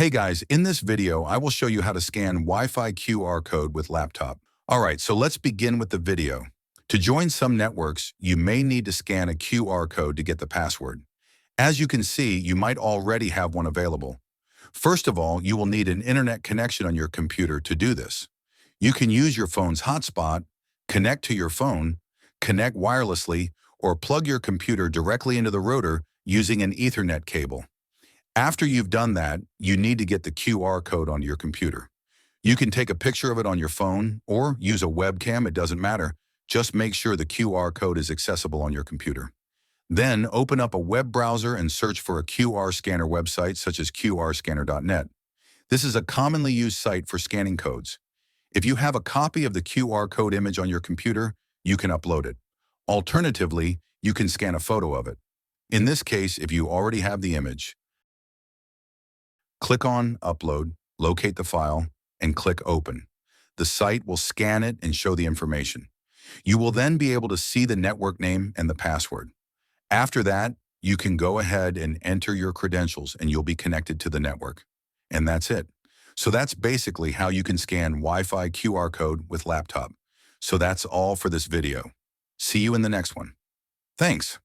Hey guys, in this video, I will show you how to scan Wi-Fi QR code with laptop. All right, so let's begin with the video. To join some networks, you may need to scan a QR code to get the password. As you can see, you might already have one available. First of all, you will need an internet connection on your computer to do this. You can use your phone's hotspot, connect to your phone, connect wirelessly, or plug your computer directly into the router using an Ethernet cable. After you've done that, you need to get the QR code onto your computer. You can take a picture of it on your phone or use a webcam, it doesn't matter. Just make sure the QR code is accessible on your computer. Then open up a web browser and search for a QR scanner website such as qrscanner.net. This is a commonly used site for scanning codes. If you have a copy of the QR code image on your computer, you can upload it. Alternatively, you can scan a photo of it. In this case, if you already have the image, click on Upload, locate the file, and click Open. The site will scan it and show the information. You will then be able to see the network name and the password. After that, you can go ahead and enter your credentials and you'll be connected to the network. And that's it. So that's basically how you can scan Wi-Fi QR code with laptop. So that's all for this video. See you in the next one. Thanks.